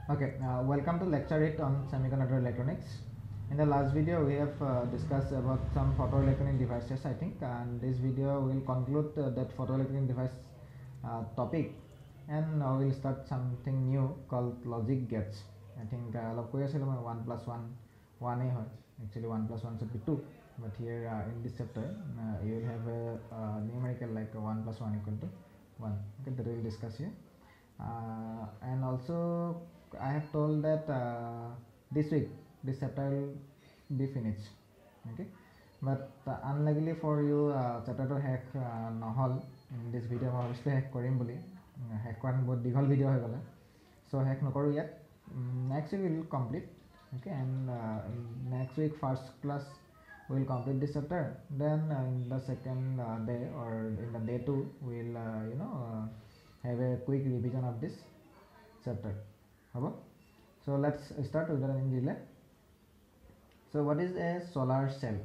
Okay, welcome to lecture 8 on semiconductor electronics. In the last video, we have discussed about some photoelectronic devices, I think, and this video will conclude that photoelectronic device topic, and now we'll start something new called logic gates. I think log 1 plus 1 1 a actually 1 plus 1 should be 2, but here in this chapter you will have a numerical like 1 plus 1 equal to 1. Okay, that we will discuss here. And also I have told that this week this chapter will be finished. Okay, but unluckily for you chapter to hack নহল in this video মই অবশ্যই hack কৰিম বুলি hack কৰাৰ বহুত দীঘল video' হৈ গ'লে so hack নকৰোঁ ইয়াত next week we will complete. Okay, and next week first class we will complete this chapter, then in the second day or in the day 2 we will have a quick revision of this chapter. So let's start with the delay. So what is a solar cell?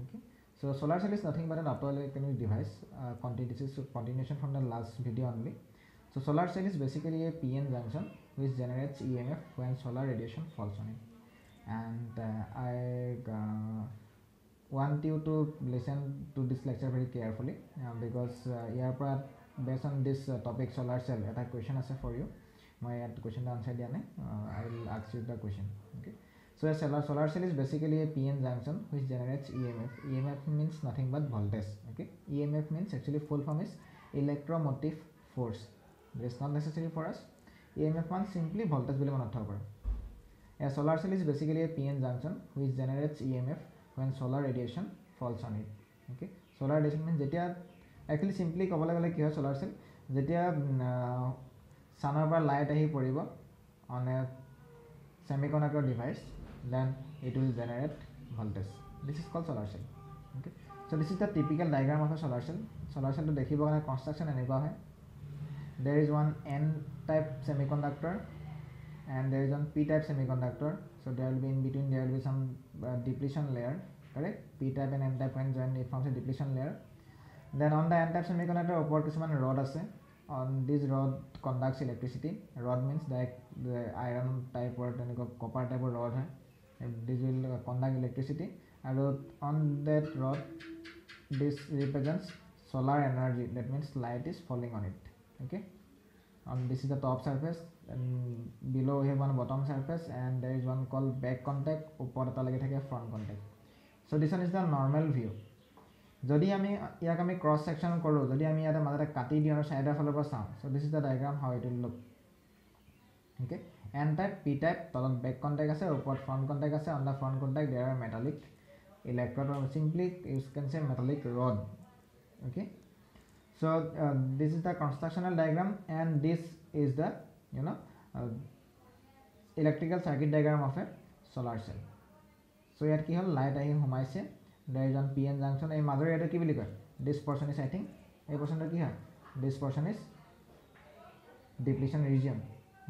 Okay, so solar cell is nothing but an optoelectronic device. This is continuation from the last video only. So solar cell is basically a PN junction which generates EMF when solar radiation falls on it. And I want you to listen to this lecture very carefully because based on this topic solar cell a question আছে for you. My question answer দিয়া নাই. I will ask you the question. Okay, so a solar cell is basically a PN junction which generates EMF. EMF means nothing but voltage. Okay, EMF means actually full form is electromotive force. It is not necessary for us. EMF means simply voltage বুলি মনত থব পাৰো. A solar cell is basically a PN junction which generates EMF when solar radiation falls on it. Okay, solar radiation means যেতিয়া actually simply ক'বলৈ গ'লে কি হয় solar cell যেতিয়া sunৰ পৰা light আহি পৰিব on a semiconductor device, then it will generate voltage. This is called solar cell. Okay, so this is the typical diagram of a solar cell. Solar cell to দেখিব কাৰণে construction এনেকুৱা হয়. There is one N type semiconductor and there is one P type semiconductor. So there will be in between there will be some depletion layer, correct? P type and N type when join it forms a depletion layer. Then on the N type semiconductor upor কিছুমান rod আছে. On this rod conducts electricity. Rod means that the iron type or copper type of rod hai. This will conduct electricity, and on that rod this represents solar energy. That means light is falling on it. Okay, this is the top surface, and below we have one bottom surface, and there is one called back contact, upor eta lagi thake front contact. So this one is the normal view. যদি আমি ইয়াক আমি cross section কৰোঁ, যদি আমি ইয়াতে মাজতে কাটি দিওঁ আৰু সাইডৰ ফালৰ পৰা চাওঁ, so this is the diagram how it will look. Okay, N type P type তলত back contact আছে, ওপৰত front contact আছে. On the front contact there are metallic electrode, or simply you can say metallic rod. Okay, so this is the constructional diagram, and this is the electrical circuit diagram of a solar cell. So ইয়াত কি হ'ল light আহি সোমাইছে, there is one PN junction. এই মাজৰ এটা কি বুলি কয়, this portion is I think এই portionটো কি হয়, this portion is depletion region.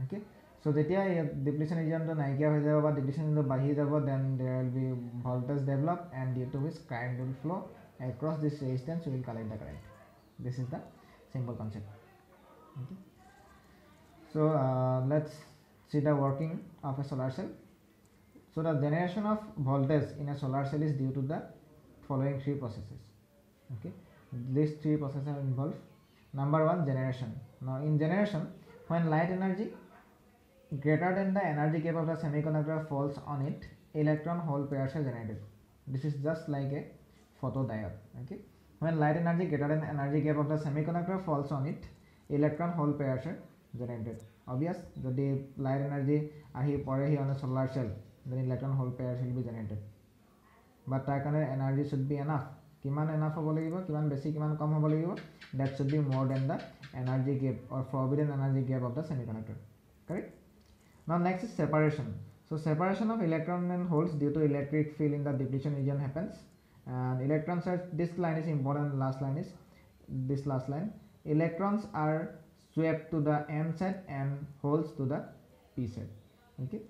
Okay, so যেতিয়া depletion region to নাইকিয়া হৈ যাব বা depletion region বাঢ়ি যাব, then there will be voltage develop, and due to which current will flow across this resistance, we will collect the current. This is the simple concept. Okay, so let's see the working of a solar cell. So the generation of voltage in a solar cell is due to the following three processes. Okay, these three processes are involved. Number one, generation. Now in generation, when light energy greater than the energy gap of the semiconductor falls on it, electron hole pairs are generated. This is just like a photodiode. Okay, when light energy greater than energy gap of the semiconductor falls on it, electron hole pairs are generated. Obvious, the light energy ahi pore hi on a solar cell, then electron hole pairs will be generated. But তাৰ কাৰণে energy should be enough. কিমান enough হ'ব লাগিব, কিমান বেছি কিমান কম হ'ব লাগিব, that should be more than the energy gap or forbidden energy gap of the semiconductor. Correct? Now next is separation. So separation of electron and holes due to electric field in the depletion region happens, and electrons are, this line is important, last line is this last line. Electrons are swept to the N side and holes to the P side. Okay,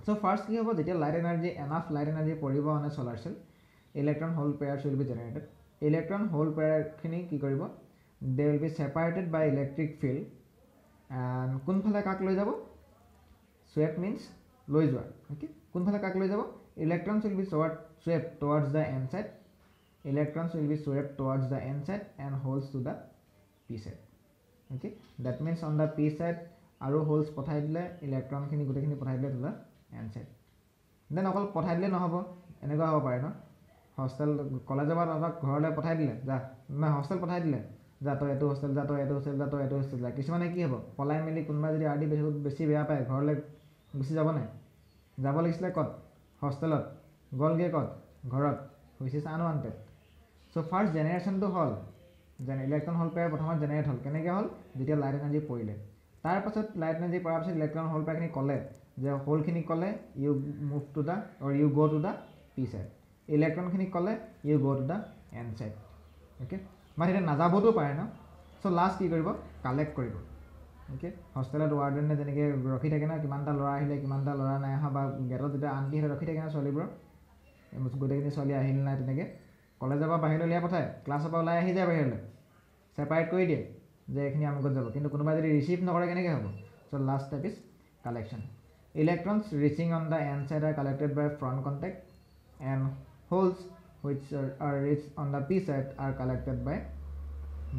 so first কি হ'ব, যেতিয়া light energy enough light energy পৰিব on a solar cell, electron hole pairs will be generated. Electron hole pair খিনি কি কৰিব, they will be separated by electric field, and কোনফালে কাক লৈ যাব, swept means লৈ যোৱা okay কোনফালে কাক লৈ যাব electrons will be swept towards the n side electrons will be swept towards the n side and holes to the p side okay that means on the p side আৰু holes পঠাই দিলে electron খিনি গুটেখিনি পঠাই দিলে to the n side then অকল পঠাই দিলে নহব এনেকুৱা হ'ব পাৰে ন হোস্টেল কলেজৰ পৰা অথবা ঘৰলৈ পঠাই দিলে যা না হোস্টেল পঠাই দিলে যা তো এটো হোস্টেল যা তো এটো হোস্টেল যা তো এটো হোস্টেল যা কিছুমানে কি হ'ব পলাই মেলি কোনবা যদি আৰডি বেছি বেয়া পায় ঘৰলৈ গুছি যাব নাই যাব লাগিছিলে কত হোস্টেলত গলগে কত ঘৰত which is unwanted so first generation to hall যেন ইলেক্ট্ৰন হল পেয়াৰ প্ৰথমত জেনাৰেট হল কেনেকৈ হল যেতিয়া লাইট এনাৰ্জি পৰিলে তাৰ পাছত লাইট এনাৰ্জি পৰাৰ পাছত ইলেক্ট্ৰন হল পেয়াৰখিনি কলে যে হোলখিনি কলে you move to the or you go to the P side ইলেক্ট্ৰনখিনি কলে you go to the N side okay মানে এটা নাযাবতো পাৰে ন সো লাষ্ট কি কৰিব কালেক্ট কৰিব ওকে হোস্টেলত ওয়াৰ্ডেনে যেনেকৈ ৰখি থাকে না কিমানটা ল'ৰা আহিলে কিমানটা ল'ৰা নাই অহা বা গেটত যেতিয়া আন্টি হেৰে ৰখি থাকে না ছোৱালীবোৰ গোটেইখিনি ছোৱালী আহিল নাই তেনেকৈ কলেজৰ পৰা বাহিৰলৈ উলিয়াই পঠায় ক্লাছৰ পৰা ওলাই আহি যায় বাহিৰলৈ সেপাৰেট কৰি দিয়ে যে এখিনি আমগত যাব কিন্তু কোনোবাই যদি ৰিসিভ নকৰে কেনেকৈ হ'ব so last step is collection electrons reaching on the n side are collected by front contact and holes which are reached on the p side are collected by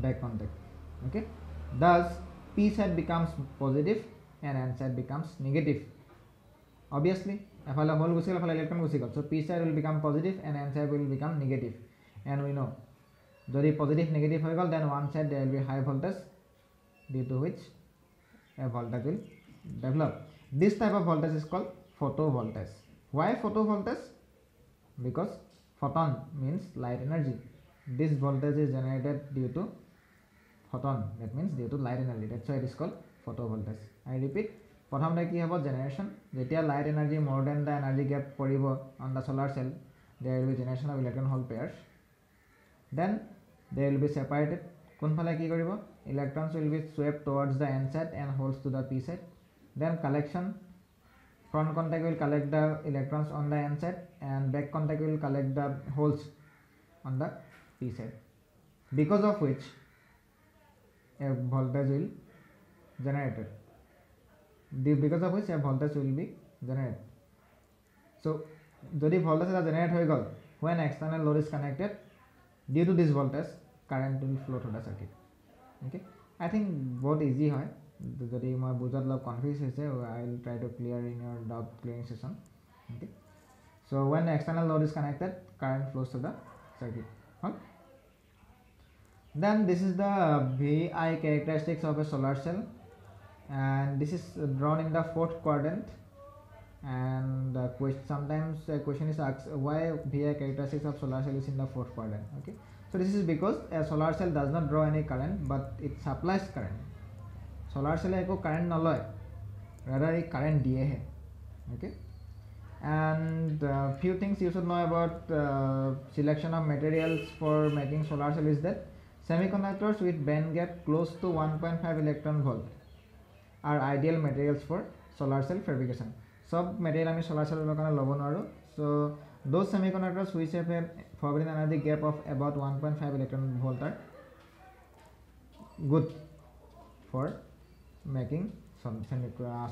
back contact okay thus p side becomes positive and n side becomes negative obviously এফালে whole গুছি গ'ল এফালে electron গুছি গ'ল so p side will become positive and n side will become negative and we know যদি positive negative হৈ গ'ল then one side there will be high voltage due to which a voltage will develop this type of voltage is called photovoltage why photovoltage because photon means light energy this voltage is generated due to photon that means due to light energy that's why it is called photovoltage I repeat প্ৰথমতে কি হ'ব generation যেতিয়া light energy more than the energy gap পৰিব on the solar cell there will be generation of electron hole pairs then they will be separated কোনফালে কি কৰিব electrons will be swept towards the n side and holes to the p side then collection front contact will collect the electrons on the n side and back contact will collect the holes on the p side because of which a voltage will generated because of which a voltage will be generated so যদি voltage এটা generate হৈ গল when external load is connected due to this voltage current will flow through the circuit okay I think বহুত easy হয় যদি মই বুজাত অলপ confuse হৈছে I will try to clear in your doubt clearing session okay so when the external load is connected current flows to the circuit huh? Then this is the VI characteristics of a solar cell and this is drawn in the fourth quadrant and sometimes a question is asked why VI characteristics of solar cell is in the fourth quadrant okay so this is because a solar cell does not draw any current but it supplies current solar cell eko current naloy rather it current diye hai okay and few things you should know about selection of materials for making solar cell is that semiconductors with band gap close to 1.5 electron volt are ideal materials for solar cell fabrication sab material ami solar cell lokana lobo naru so those semiconductors which have a forbidden energy gap of about 1.5 electron volt are good for making some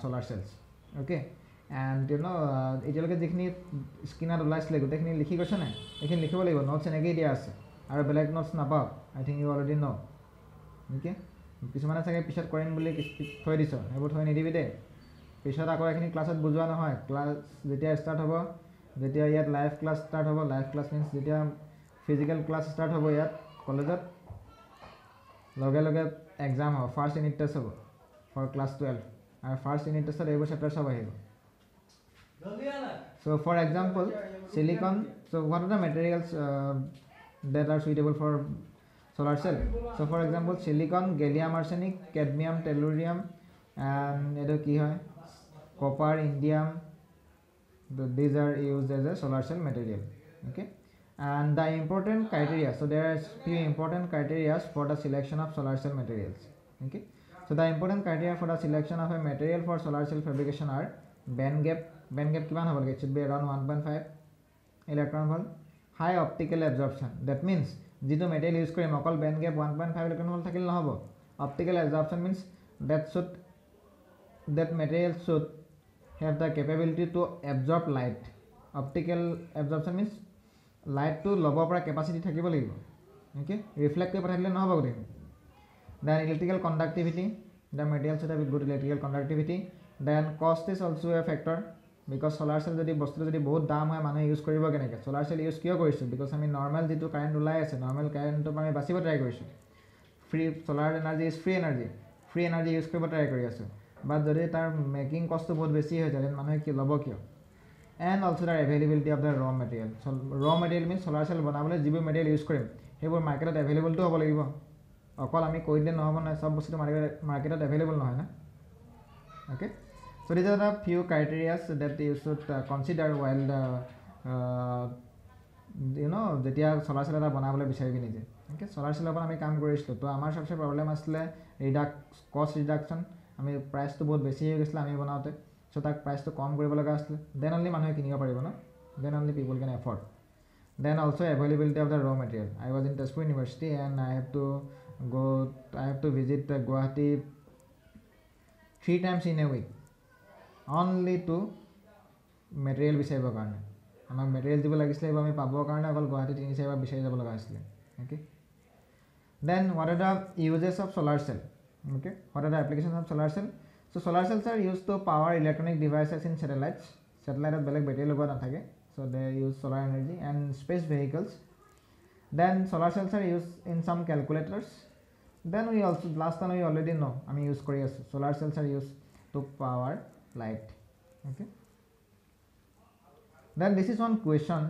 solar cells okay and you know etiloke jekhini skinner olaisle gotekhini likhi goise na ekhini likhibo lagibo notes enege dia ase aru black notes na pao I think you already know okay কিছুমানে চাগে পিছত কৰিম বুলি থৈ দিছ এইবোৰ থৈ নিদিবি দে পিছত আকৌ এখিনি ক্লাছত বুজোৱা নহয় ক্লাছ যেতিয়া ষ্টাৰ্ট হ'ব যেতিয়া ইয়াত লাইভ ক্লাছ ষ্টাৰ্ট হ'ব লাইভ ক্লাছ মিন্স যেতিয়া ফিজিক্যাল ক্লাছ ষ্টাৰ্ট হ'ব ইয়াত কলেজত লগে লগে এক্সাম হ'ব ফাৰ্স্ট ইউনিট টেষ্ট হ'ব ফৰ ক্লাছ 12 আৰু ফাৰ্স্ট ইউনিট টেষ্টত এইবোৰ চেপ্টাৰ সব আহিব so for example silicon so what are the materials that are suitable for solar cell so for example silicon gallium arsenic cadmium tellurium and edo ki hoy copper indium these are used as a solar cell material okay and the important criteria so there are few important criteria for the selection of solar cell materials okay so the important criteria for the selection of a material for solar cell fabrication are band gap kiman hobo it should be around 1.5 electron volt high optical absorption that means যেটো material use কৰিম অকল band gap 1.5 electron volt থাকিলে নহব optical absorption means that material should have the capability to absorb light. Optical absorption means light to lobo para capacity থাকিব লাগিব okay reflect কৰি পঠাইলে নহব গৈ then electrical conductivity the material should have good electrical conductivity then cost is also a factor because solar cell যদি বস্তু যদি বহুত দাম হয় মানুহে ইউজ কৰিব কেনেকৈ solar cell ইউজ কিয় কৰিছো because আমি নৰমাল যেটো কাৰেন্ট ওলাই আছে নৰমাল কাৰেন্টটো আমি বাচিব ট্ৰাই কৰিছো free solar energy is free energy use কৰিব ট্ৰাই কৰি আছো but যদি তাৰ মেকিং কষ্ট বহুত বেছি হৈ যায় মানুহে কি লব কিয় and also the availability of the raw material so raw material means solar cell বনাবলৈ যিবোৰ material ইউজ কৰিম সেইবোৰ মাৰ্কেটত available তো হ'ব লাগিব অকল আমি কৈ দিলে নহব না সব বস্তু মাৰ্কেটত available নহয় না okay so these are the few criteria that you should consider while the যেতিয়া solar cell এটা বনাবলৈ বিচাৰিবি নিজে okay solar cell ওপৰত আমি কাম কৰিছিলো তো আমাৰ সবচে প্ৰবলেম আসলে cost reduction আমি price তো বহুত বেছি হৈ গৈছিল আমি বনাওতে so তাক price তো কম কৰিব লগা আছিল then only মানুহে কিনিব পাৰিব না then only people can afford then also availability of the raw material I was in Tezpur University and I have to visit Guwahati 3 times in a week only to material বিচাৰিবৰ কাৰণে আমাক material দিব লাগিছিল আমি পাবৰ কাৰণে অকল গুৱাহাটী 3-4 বাৰ বিচাৰি যাব লগা আছিল okay then what are the uses of solar cell okay what are the applications of solar cell so solar cells are used to power electronic devices in satellites satellite বেলেগ ব্যাটারি লগোৱা নাথাকে so they use solar energy and space vehicles then solar cells are used in some calculators then we also last time we already know আমি use কৰি আছো solar cells are used to power light okay then this is one question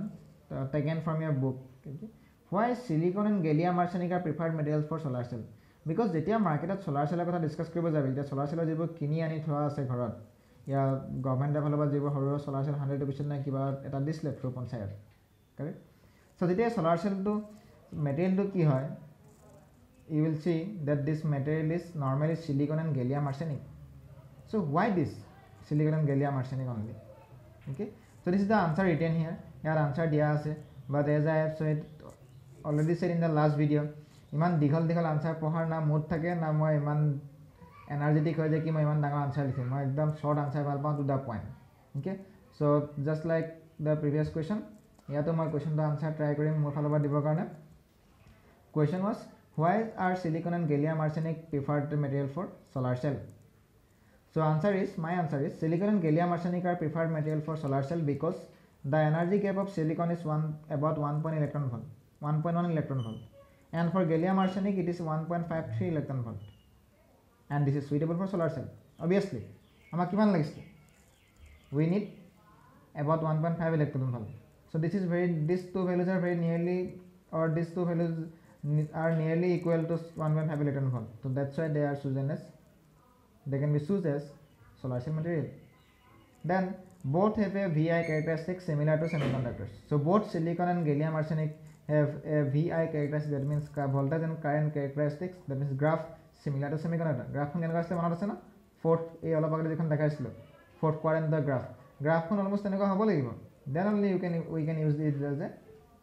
taken from your book okay why silicon and gallium arsenic are preferred materials for solar cell because যেতিয়া মার্কেটত solar cell কথা discuss কৰিব যাবি তেতিয়া solar cell যিবোৰ কিনি আনি থোৱা আছে ঘৰত ইয়া গভৰ্নমেন্ট ডেভেলপাৰ যিবোৰ সৰু solar cell 100% নাই কিবা এটা দিছিলে থ্ৰু পঞ্চায়ত কাৰেক্ট so যেতিয়া solar cell to material to কি হয় you will see that this material is normally silicon and gallium arsenic so why this silicon and gallium arsenic only okay so this is the answer written here your answer dia ase but as I have said already said in the last video ইমান দীঘল answer পঢ়াৰ না mood থাকে না মই ইমান energetic হৈ যায় কি মই ইমান ডাঙৰ আনসাৰ লিখিম মই একদম শৰ্ট আনসাৰ ভাল পাওঁ to the point okay so just like the previous question ইয়াতো মই কুৱেশ্যনটো আনসাৰ ট্ৰাই কৰিম মোৰ ফালৰ পৰা দিবৰ কাৰণে question was why are silicon and gallium arsenic preferred material for solar cell so my answer is silicon and gallium arsenic are preferred material for solar cell because the energy gap of silicon is about 1.1 electron volt and for gallium arsenic it is 1.53 electron volt and this is suitable for solar cell obviously আমাক কিমান লাগিছে we need about 1.5 electron volt so these two values are very nearly or these two values are nearly equal to 1.5 electron volt so that's why they can be chosen as solar cell material then both have a vi characteristic similar to semiconductors so both silicon and gallium arsenic have a vi characteristic that means voltage and current characteristics that means graph similar to semiconductor graph খন কেনেকুৱা আছে মনত আছে না fourth এই অলপ আগতে যেখন দেখাইছিল fourth quadrant the graph খন almost তেনেকুৱা হ'ব লাগিব then only we can use this as a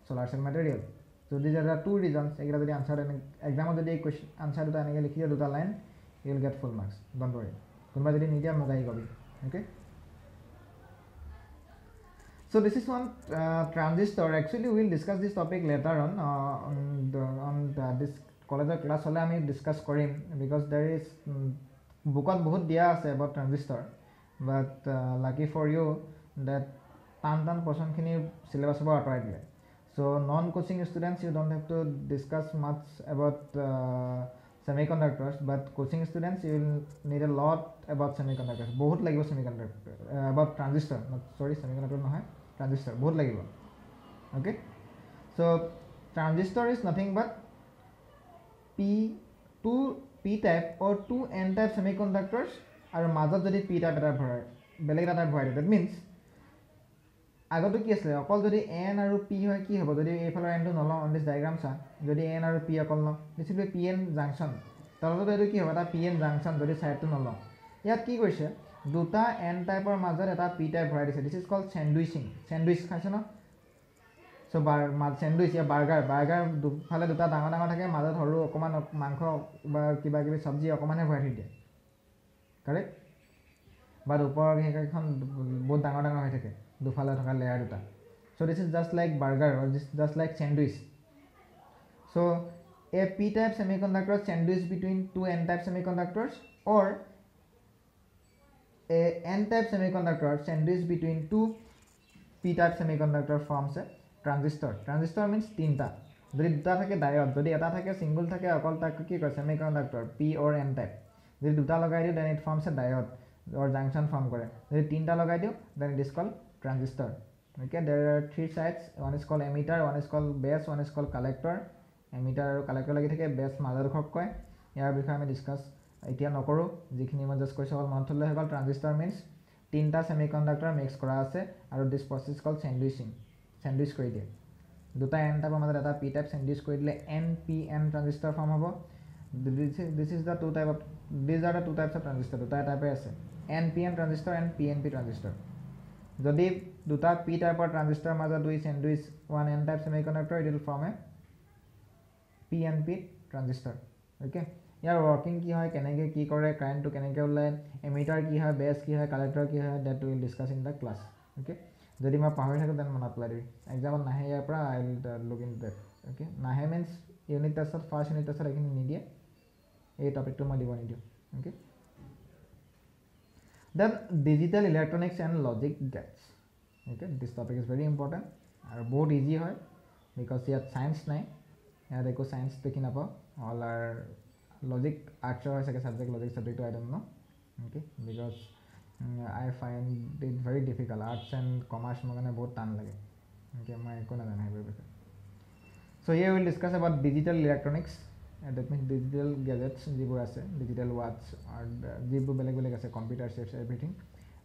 solar cell material so these are the two reasons এগুলা যদি আনসার এক্সামত যদি এই কোশ্চেন আনসার দুটা এনেকৈ লিখি দিয়া দুটা line you will get full marks don't worry কোনবা যদি নিদিয়া মগাই কবি okay so this is one transistor actually we will discuss this topic later on this college class hole ami discuss korim because there is bookot bahut dia ase about transistor but lucky for you that tan portion khini syllabus ba atrai dile so non coaching students you don't have to discuss much about semiconductors but coaching students you will need a lot about semiconductors bahut lagibo semiconductor about transistor semiconductor nohoy transistor bahut lagibo okay so transistor is nothing but p type or 2 n type semiconductors aru majot jodi p type eta bharai beleg eta bharai that means agoto ki asle okol jodi n aru p hoy ki hobo jodi ei phalar n to nolo on this diagram sa jodi n aru p okol no this will be pn junction taloto etu ki hobo ta pn junction jodi side to nolo yat ki koise দুটা n type or মাজত এটা p type ভৰাই দিছে this is called sandwich খাইছে না so sandwich या burger দুফালে দুটা ডাঙৰ থাকে মাজত হৰু অকমান মাংস বা কিবা কিবি সবজি অকমানে ভৰাই দিয়ে correct বাট ওপৰৰ সেইখন বহুত ডাঙৰ ডাঙৰ হৈ থাকে দুফালে থকা লেয়াৰ দুটা so this is just like burger or this just like sandwich so a p type semiconductor sandwich between two n type semiconductors or a n type semiconductor sandwich between two p type semiconductor forms a transistor transistor means tinta যদি দুটা থাকে diode যদি এটা থাকে single থাকে অকল তাক কি কয় semiconductor p or n type যদি দুটা লগাই দিও then it forms a diode or junction form কৰে যদি তিনটা লগাই দিও then it is called transistor okay there are three sides one is called emitter one is called base one is called collector emitter আৰু collector লাগি থাকে base মাজৰ খক কয় ইয়াৰ বিষয়ে আমি ডিসকাস এতিয়া নকৰো যিখিনি মই জাস্ট কৈছো অল মনত হলে হ'ল transistor means তিনটা সেমিকন্ডাক্টৰ মিক্স কৰা আছে আৰু this process called sandwiching sandwich কৰি দিয়ে দুটা n টাইপৰ মাজত এটা p টাইপ sandwich কৰি দিলে npn transistor form হ'ব this is the two type of these are the two types of transistor দুটা টাইপে আছে npn transistor and pnp transistor যদি দুটা p টাইপৰ transistor মাজত দুই sandwich one n type semiconductor it will form a pnp transistor okay year working কি হয় কেনেকে কি কৰে কারেন্ট টু কেনেকে ওলাই emitter কি হয় base কি হয় collector কি হয় that we will discuss in the class okay যদি মই পাহৰি থাকো দেন মনত পেলাই দিবি এক্সামত নাহে ইয়াৰ পৰা I will look into that okay নাহে means unit testত first unit testত এখিনি নিদিয়ে এই টপিকটো মই দিব নিদিও okay then digital electronics and logic gets okay this topic is very important and বহুত easy হয় because ইয়াত science নাই ইয়াত একো science দেখি নাপাও all are logic arts or second subject logic subject I don't know okay because I find it very difficult arts and commerce magane bahut tan lage okay mai ko na jane so here we will discuss about digital electronics that means digital gadgets jibur ase digital watch or jibu beleg beleg ase computer chips everything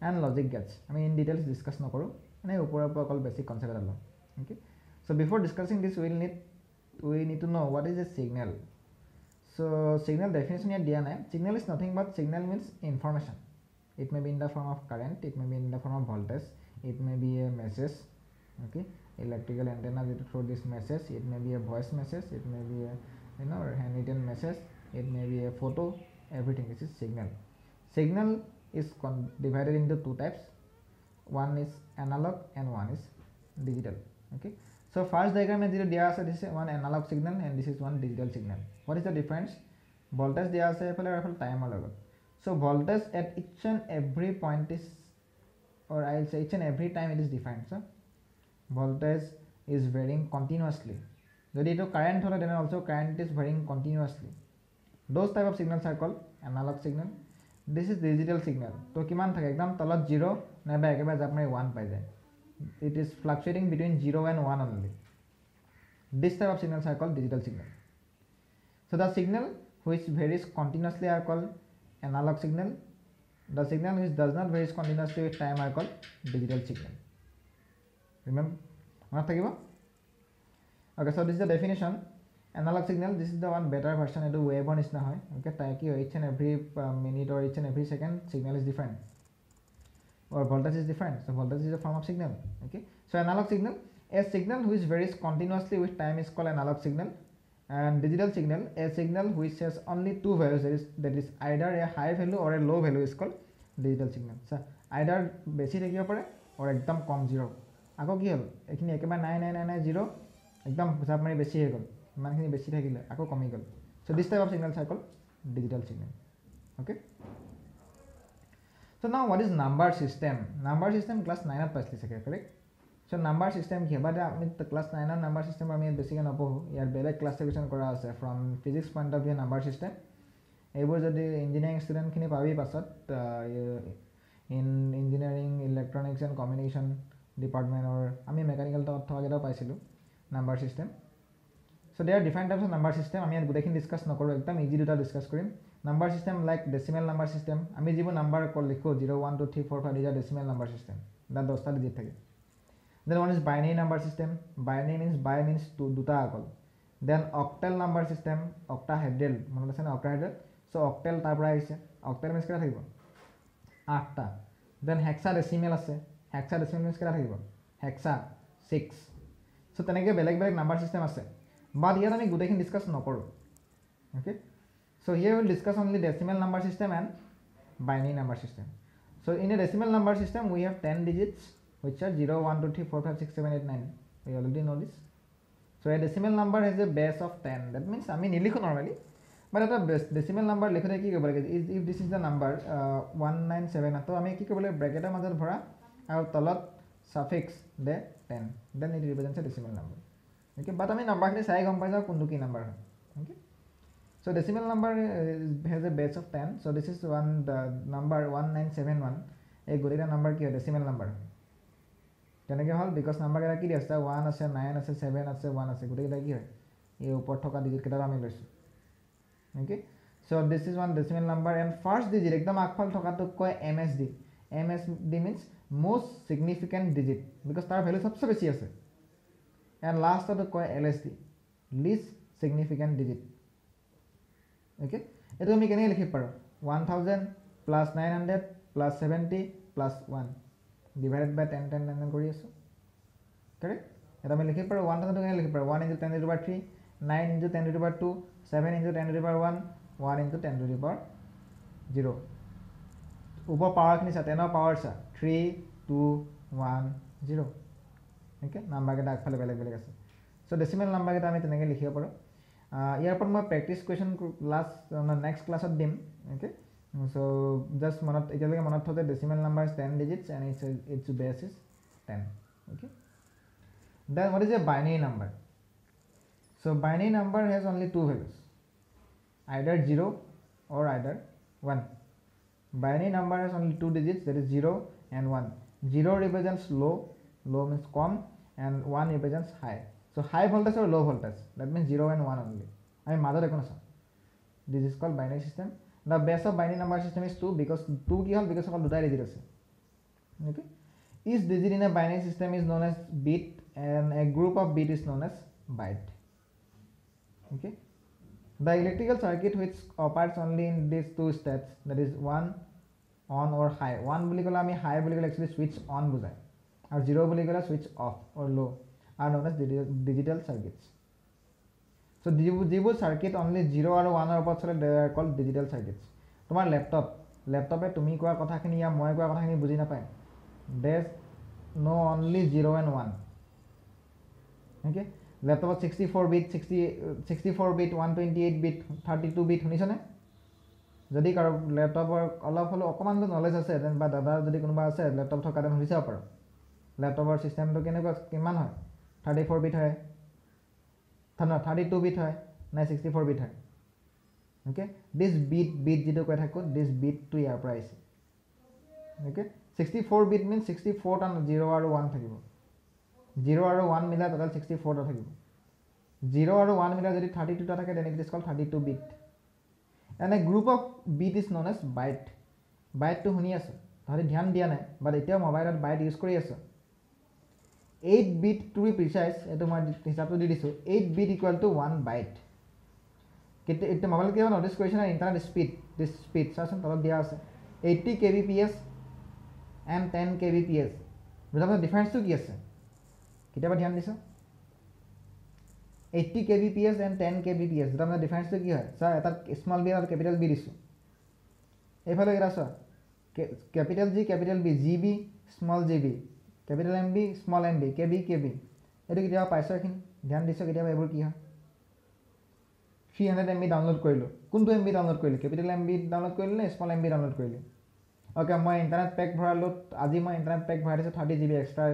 and logic gets I mean in details discuss na koru mane upor upor all basic concept alo okay so before discussing this we need to know what is a signal so signal definition here diya nai signal is nothing but signal means information it may be in the form of current it may be in the form of voltage it may be a message okay electrical antenna will throw this message it may be a voice message it may be a handwritten message it may be a photo everything this is signal is divided into two types one is analog and one is digital okay so first diagram is there ase this is one analog signal and this is one digital signal what is the difference voltage there ase efale efale timer logot so voltage at each and every point is or I'll say each and every time it is defined so voltage is varying continuously jodi to current hole then also current is varying continuously those type of signals are called analog signal this is digital signal to kiman thake ekdam tolat 0 naiba ekeba jap mari 1 pai jay it is fluctuating between 0 and 1 only this type of signals are called digital signal so the signal which varies continuously are called analog signal the signal which does not vary continuously with time are called digital signal remember mona thakibo okay so this is the definition analog signal this is the one better version edu wave on is na hoy okay ta ki each and every minute or each and every second signal is different or voltage is different so voltage is a form of signal okay so analog signal a signal which varies continuously with time is called analog signal and digital signal a signal which has only two values that is either a high value or a low value is called digital signal so either বেছি থাকিব পাৰে or একদম কম 0 আকৌ কি হল এখিনি একেবাৰে 9999 একদম হিসাব মাৰি বেছি হৈ গল মানখিনি বেছি থাকিলে আকৌ কমি গল so this type of signals are called digital signal okay so now what is number system class 9 at paisli sake correct so number system ki but ami class 9 number system ami basically na pohu yar bele classification kora ase from physics point of view number system ebor jodi engineering student khini pabi pasat in engineering electronics and communication department or ami mechanical ta thwa geta paisilu number system so there are different types of number system ami ar gudekhin discuss na koru ekdam easy duta discuss korim number system like decimal number system ami jibo number ko likho 0 1 2 3 4 5 these are decimal number system that 10 ta digit thake then one is binary number system binary means bi means duta akol then octal number system octahedral mone ase na octahedral so octal tar pora aise octal means kera thakibo 8 ta then hexadecimal ase hexadecimal means kera thakibo hexa 6 so teneke beleg beleg number system ase but here ami gudekhin discuss nokoru okay so here we will discuss only decimal number system and binary number system So in a decimal number system, we have 10 digits, which are 0, 1, 2, 3, 4, 5, 6, 7, 8, 9. We already know this. So a decimal number has a base of 10. That means I mean nilikho normally, but at a decimal number likhone ki kobole if this is the number 197, to ami ki kobole bracket er major bhora aru tolot suffix de 10, then it represents a decimal number. Okay, but ami number khini sai gom pai ja kundu ki number hai. Okay, so decimal number has a base of 10. So this is the number 1971. A gorilla number ki decimal number কেনেকৈ হল because number কেইটা কি দি আছে 1 আছে 9 আছে 7 আছে 1 আছে গোটেই কেইটা কি হয় এই ওপৰত থকা ডিজিট কেইটা আমি লৈছো okay so this is one decimal number and first digit একদম আগফাল থকাটো কয় MSD MSD means most significant digit because তাৰ ভ্যালু সবচে বেছি আছে এন্ড লাষ্টটো কয় LSD least significant digit okay এটো আমি কেনে লিখিব পাৰো 1000 plus 900 plus 70 plus 1 divided by 10 10 10 কৰি আছো correct এটা আমি লিখিব পাৰো 1000 কেনে লিখিব পাৰো 1 into 10 to the power 3 9 into 10 to the power 2 7 into 10 to the power 1 1 into 10 to the power 0 উপৰ পাৱাৰ খিনি সা 10 পাৱাৰ সা 3 2 1 0 okay নাম্বাৰ কেটা আগফালে বেলেগ বেলেগ আছে সো ডেসিমেল নাম্বাৰ কেটা আমি তেনেকৈ লিখিব পাৰো ইয়াৰ পৰা মই প্ৰেক্টিস কোৱেশ্চন লাষ্ট নেক্সট ক্লাছত দিম okay so just manat ejalage manat hote decimal number is 10 digits and its base is 10 okay then what is a binary number so binary number has only two values either 0 or either 1 binary number has only two digits that is 0 and 1 0 represents low low means calm and 1 represents high so high voltage or low voltage that means 0 and 1 only I mean mother economy this is called binary system. The base of binary number system is 2 because 2 ki hol because of duta digit ase okay each digit in a binary system is known as bit and a group of bit is known as byte okay the electrical circuit which operates only in these two states that is 1 on or high 1 boli kola ami high boli kola actually switch on bujay aru 0 boli kola switch off or low are known as digital circuits. So যিবোৰ circuit only 0 আৰু 1 ৰ ওপৰত চলে দে R cold digital সাৰ্কিটস তোমাৰ ল্যাপটপে তুমি কোৱা কথাখিনি ইয়া মই কোৱা কথাখিনি বুজি নাপায় these know only 0 and 1 okay ল্যাপটপত 64 বিট 64 বিট 128 বিট 32 বিট শুনিছনে যদি কাৰো ল্যাপটপৰ অলপ হলো অকমান নলেজ আছে দেন বা দাদা যদি কোনোবা আছে ল্যাপটপ থকা দেন শুনি চাব পাৰো ল্যাপটপৰ সিস্টেমটো কেনেকুৱা কিমান হয় 34 বিট হয় 32 bit hai na 64 bit hai okay this bit jitu koi thakko this bit to yar price okay 64 bit means 64 ta 0 aru 1 thakibo 0 aru 1 mila total 64 ta thakibo 0 aru 1 mila jodi 32 ta thake then it is called 32 bit and a group of bit is known as byte to huni aso thari dhyan dia nai but etia mobile byte use kori aso 8 bit to be precise eto ma hisab to di disu 8 bit equal to 1 byte kete ete mobile ke notice question and internet speed this speed sasan tolot dia ase 80 kbps and 10 kbps buta difference to ki ase kitaba dhyan disu 80 kbps and 10 kbps buta difference to ki hoy sir eta small b or capital b disu ephale era sa capital G capital B GB small gb capital MB small mb kb kb eto kitia paisa kin dhyan diso kitia ebor ki ha 300 MB download korilu kuntu MB download korilu capital MB download korilu na small MB download korilu okay moi internet pack bharalu aji moi internet pack bharaisu 30 GB extra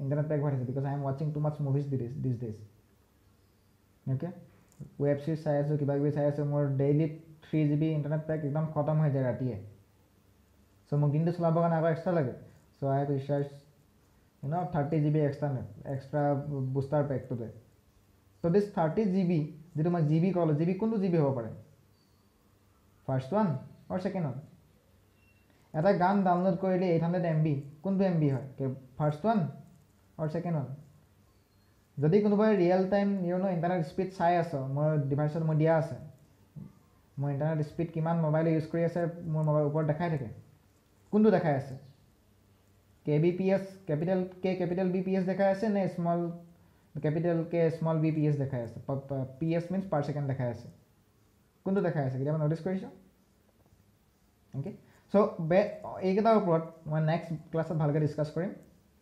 internet pack bharaisu because I am watching too much movies these days okay web series sai asu kiba kibi sai asu mor daily 3 GB internet pack ekdom khatam hoy jay rati so mo dinto cholabo kana ago extra lage so I have to recharge 30 GB extra booster pack to there so this 30 GB যেটো মই GB কলো GB কোনটো GB হ'ব পাৰে first one or second one এটা গান download কৰিলে 800 MB কোনটো MB হয় first one or second one যদি কোনোবাই ৰিয়েল টাইম ইন্টাৰনেট স্পীড চাই আছে মোৰ ডিভাইসত মই দিয়া আছে মই ইন্টাৰনেট স্পীড কিমান মোবাইল ইউজ কৰি আছে মোৰ মোবাইল ওপৰত দেখাই থাকে কোনটো দেখাই আছে kbps capital K capital bps দেখাই আছে নে small capital K small bps দেখাই আছে ps means per second দেখাই আছে কোনটো দেখাই আছে কিবা নোটিস কৰিছো okay So এইকেইটাৰ ওপৰত মই নেক্সট ক্লাছত ভালকৈ ডিছকাছ কৰিম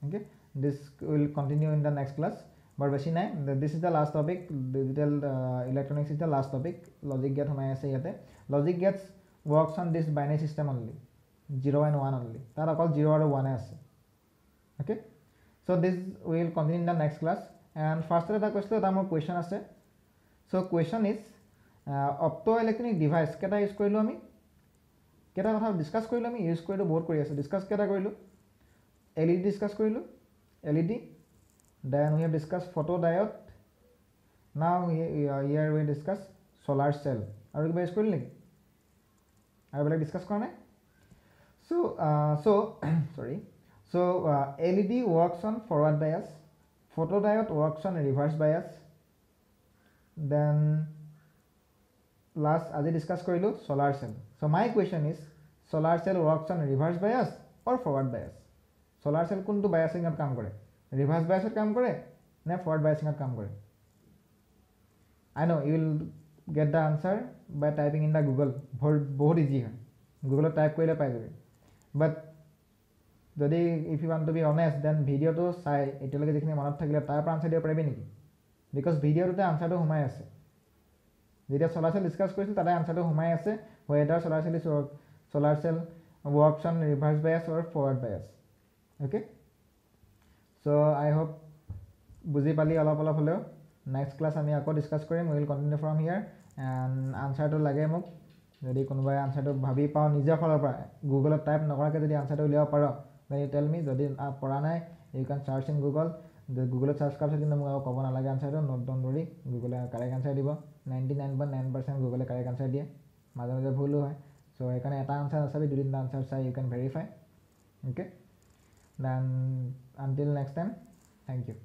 okay this will continue in the next class but বেছি নাই this is the last topic digital electronics is the last topic logic gate সোমাই আছে ইয়াতে logic gates works on this binary system only 0 and 1 only তাত অকল 0 আৰু 1 আছে okay so' this will continue in the next class and ফাৰ্ষ্টত এটা কৈছিলোঁ এটা মোৰ কুৱেশ্যন আছে so' question is opto electronic device কেইটা ইউজ কৰিলোঁ আমি কেইটা কথা ডিছকাছ কৰিলোঁ আমি ইউজ কৰিলোঁ বহুত কৰি আছোঁ ডিছকাছ কেইটা কৰিলোঁ LED ডিছকাছ কৰিলোঁ LED then we have discuss photodiode now ইয়াৰ উই ডিছকাছ চলাৰ চেল আৰু কিবা ইউজ কৰিলোঁ নেকি আৰু বেলেগ ডিছকাছ কৰা নাই so LED works on forward bias photodiode works on reverse bias then last আজি ডিছকাছ কৰিলোঁ solar cell so my question is solar cell works on reverse bias or forward bias solar cell কোনটো biasingত কাম কৰে reverse biasত কাম কৰে নে forward biasingত কাম কৰে I know you will get the answer by typing in the Google বহুত easy হয় গুগলত টাইপ কৰিলে পাই যাবে but যদি if you want to be honest then ভিডিঅ'টো চাই এতিয়ালৈকে যিখিনি মনত থাকিলে তাৰ পৰা আনচাৰ দিব পাৰিবি নেকি বিকজ ভিডিঅ'টোতে আনচাৰটো সোমাই আছে যেতিয়া solar cell ডিছকাছ কৰিছিল তাতে আনচাৰটো সোমাই আছে whether solar cell works on reverse bias or forward bias okay so I hope বুজি পালি অলপ অলপ হ'লেও নেক্সট ক্লাছ আমি আকৌ ডিছকাছ কৰিম will continue from here and আনচাৰটো লাগে মোক যদি কোনোবাই আনচাৰটো ভাবি পাওঁ নিজৰ ফালৰ পৰা গুগলত টাইপ নকৰাকৈ যদি আনচাৰটো উলিয়াব পাৰ দেন ইউ টেল মি যদি পৰা নাই you can search in Google গুগলত চাৰ্চ কৰাৰ পিছত কিন্তু মোক আৰু ক'ব নালাগে আনচাৰটো নট ডন কৰি গুগলে কাৰেক্ট আনচাৰ দিব 99.9% গুগলে কাৰেক্ট আনচাৰ দিয়ে মাজে মাজে ভুলো হয় চ' সেইকাৰণে এটা আনচাৰ নাচাবি দুই তিনিটা আনচাৰ চাই you can verify okay then until next time thank U